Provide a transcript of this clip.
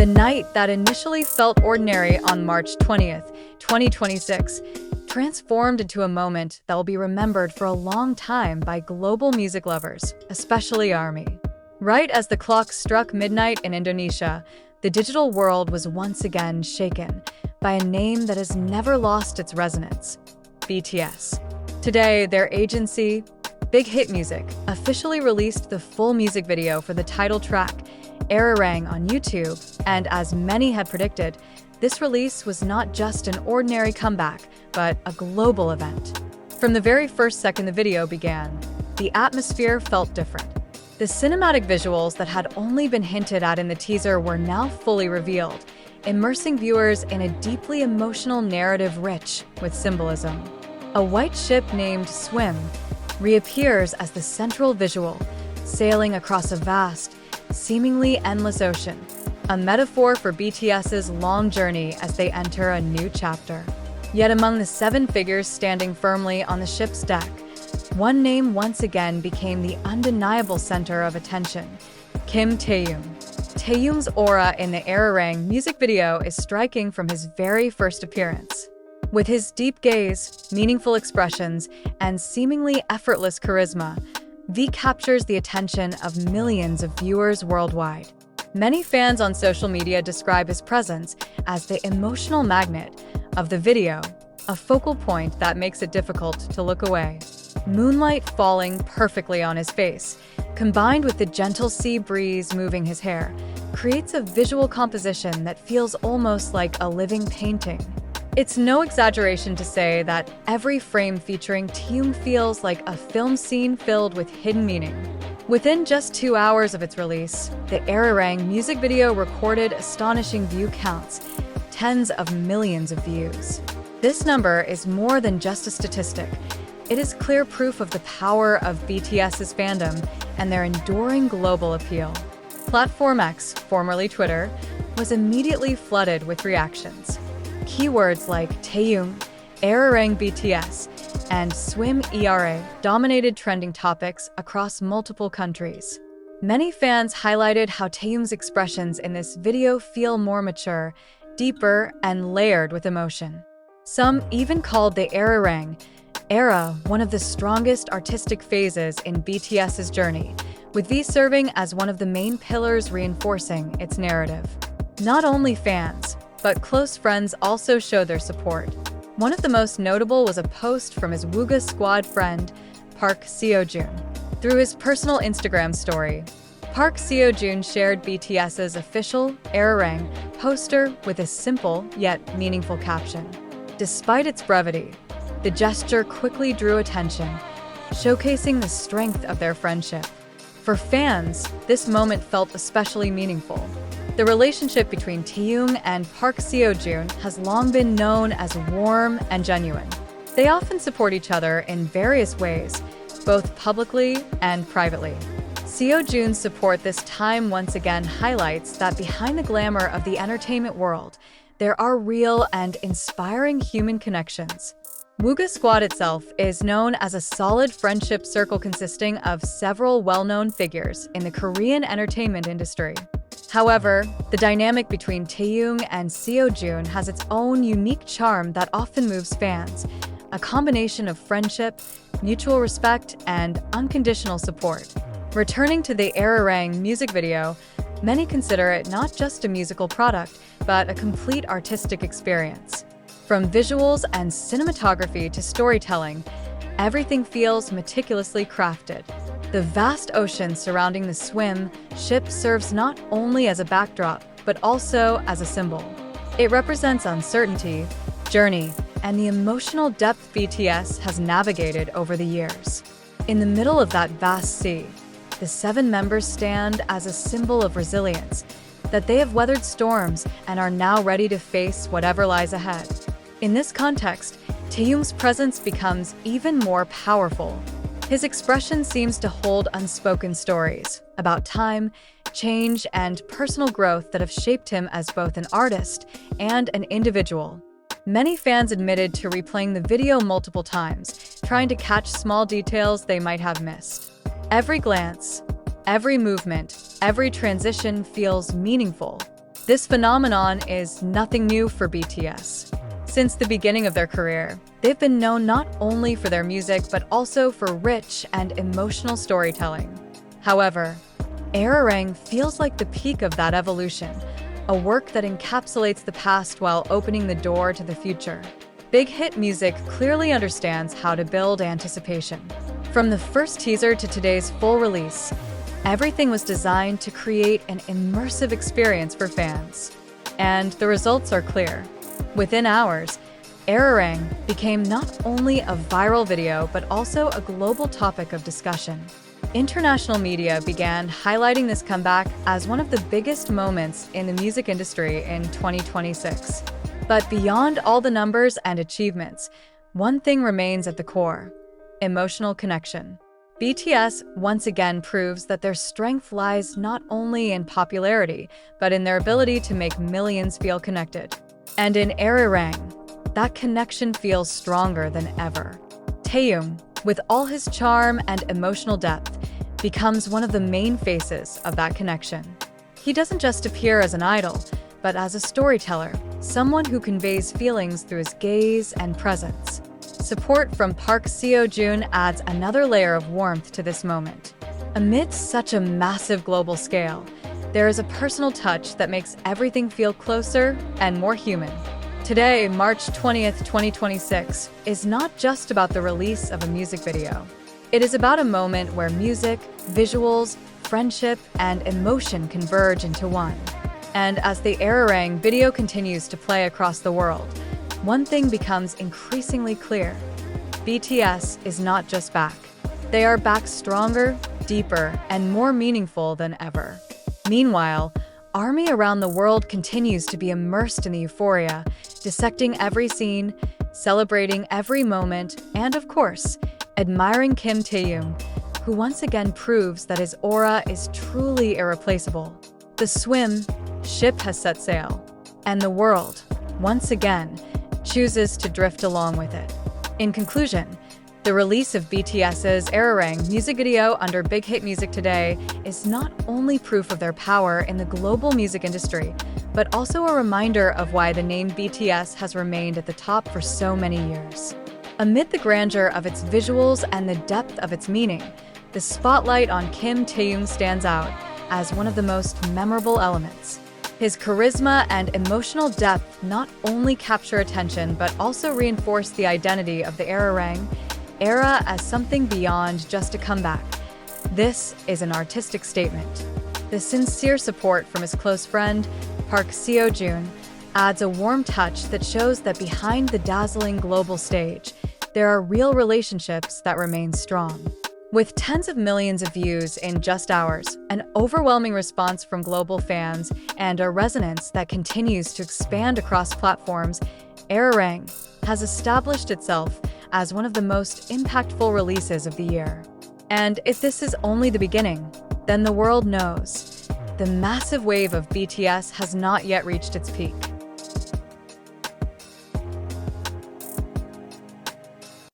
The night that initially felt ordinary on March 20th, 2026, transformed into a moment that will be remembered for a long time by global music lovers, especially ARMY. Right as the clock struck midnight in Indonesia, the digital world was once again shaken by a name that has never lost its resonance: BTS. Today, their agency, Big Hit Music, officially released the full music video for the title track, Arirang, on YouTube, and as many had predicted, this release was not just an ordinary comeback, but a global event. From the very first second the video began, the atmosphere felt different. The cinematic visuals that had only been hinted at in the teaser were now fully revealed, immersing viewers in a deeply emotional narrative rich with symbolism. A white ship named Swim reappears as the central visual, sailing across a vast, seemingly endless ocean, a metaphor for BTS's long journey as they enter a new chapter. Yet among the 7 figures standing firmly on the ship's deck, one name once again became the undeniable center of attention: Kim Taehyung. Taehyung's aura in the Arirang music video is striking from his very first appearance. With his deep gaze, meaningful expressions, and seemingly effortless charisma, V captures the attention of millions of viewers worldwide. Many fans on social media describe his presence as the emotional magnet of the video, a focal point that makes it difficult to look away. Moonlight falling perfectly on his face, combined with the gentle sea breeze moving his hair, creates a visual composition that feels almost like a living painting. It's no exaggeration to say that every frame featuring Taehyung feels like a film scene filled with hidden meaning. Within just 2 hours of its release, the Arirang music video recorded astonishing view counts, tens of millions of views. This number is more than just a statistic. It is clear proof of the power of BTS's fandom and their enduring global appeal. Platform X, formerly Twitter, was immediately flooded with reactions. Keywords like Taehyung, Arirang BTS, and Swim ERA dominated trending topics across multiple countries. Many fans highlighted how Taehyung's expressions in this video feel more mature, deeper, and layered with emotion. Some even called the Arirang era one of the strongest artistic phases in BTS's journey, with V serving as one of the main pillars reinforcing its narrative. Not only fans, but close friends also showed their support. One of the most notable was a post from his Wooga Squad friend, Park Seo Joon. Through his personal Instagram story, Park Seo Joon shared BTS's official Arirang poster with a simple yet meaningful caption. Despite its brevity, the gesture quickly drew attention, showcasing the strength of their friendship. For fans, this moment felt especially meaningful. The relationship between Taehyung and Park Seo Joon has long been known as warm and genuine. They often support each other in various ways, both publicly and privately. Seo Joon's support this time once again highlights that behind the glamour of the entertainment world, there are real and inspiring human connections. Wooga Squad itself is known as a solid friendship circle consisting of several well-known figures in the Korean entertainment industry. However, the dynamic between Taehyung and Seo Joon has its own unique charm that often moves fans, a combination of friendship, mutual respect, and unconditional support. Returning to the Arirang music video, many consider it not just a musical product, but a complete artistic experience. From visuals and cinematography to storytelling, everything feels meticulously crafted. The vast ocean surrounding the Swim ship serves not only as a backdrop, but also as a symbol. It represents uncertainty, journey, and the emotional depth BTS has navigated over the years. In the middle of that vast sea, the 7 members stand as a symbol of resilience, that they have weathered storms and are now ready to face whatever lies ahead. In this context, Taehyung's presence becomes even more powerful. His expression seems to hold unspoken stories about time, change, and personal growth that have shaped him as both an artist and an individual. Many fans admitted to replaying the video multiple times, trying to catch small details they might have missed. Every glance, every movement, every transition feels meaningful. This phenomenon is nothing new for BTS. Since the beginning of their career, they've been known not only for their music but also for rich and emotional storytelling. However, Arirang feels like the peak of that evolution, a work that encapsulates the past while opening the door to the future. Big hit music clearly understands how to build anticipation. From the first teaser to today's full release, everything was designed to create an immersive experience for fans. And the results are clear. Within hours, Arirang became not only a viral video but also a global topic of discussion. International media began highlighting this comeback as one of the biggest moments in the music industry in 2026. But beyond all the numbers and achievements, one thing remains at the core: emotional connection. BTS once again proves that their strength lies not only in popularity, but in their ability to make millions feel connected. And in Arirang, that connection feels stronger than ever. Taehyung, with all his charm and emotional depth, becomes one of the main faces of that connection. He doesn't just appear as an idol, but as a storyteller, someone who conveys feelings through his gaze and presence. Support from Seo Joon adds another layer of warmth to this moment. Amidst such a massive global scale, there is a personal touch that makes everything feel closer and more human. Today, March 20th, 2026, is not just about the release of a music video. It is about a moment where music, visuals, friendship, and emotion converge into one. And as the Arirang video continues to play across the world, one thing becomes increasingly clear. BTS is not just back. They are back stronger, deeper, and more meaningful than ever. Meanwhile, ARMY around the world continues to be immersed in the euphoria, dissecting every scene, celebrating every moment, and of course, admiring Kim Taehyung, who once again proves that his aura is truly irreplaceable. The ship has set sail, and the world, once again, chooses to drift along with it. In conclusion, the release of BTS's Arirang music video under Big Hit Music today is not only proof of their power in the global music industry, but also a reminder of why the name BTS has remained at the top for so many years. Amid the grandeur of its visuals and the depth of its meaning, the spotlight on Kim Taehyung stands out as one of the most memorable elements. His charisma and emotional depth not only capture attention but also reinforce the identity of the Arirang era as something beyond just a comeback. This is an artistic statement. The sincere support from his close friend, Seo Joon, adds a warm touch that shows that behind the dazzling global stage, there are real relationships that remain strong. With tens of millions of views in just hours, an overwhelming response from global fans, and a resonance that continues to expand across platforms, Arirang has established itself as one of the most impactful releases of the year. And if this is only the beginning, then the world knows the massive wave of BTS has not yet reached its peak.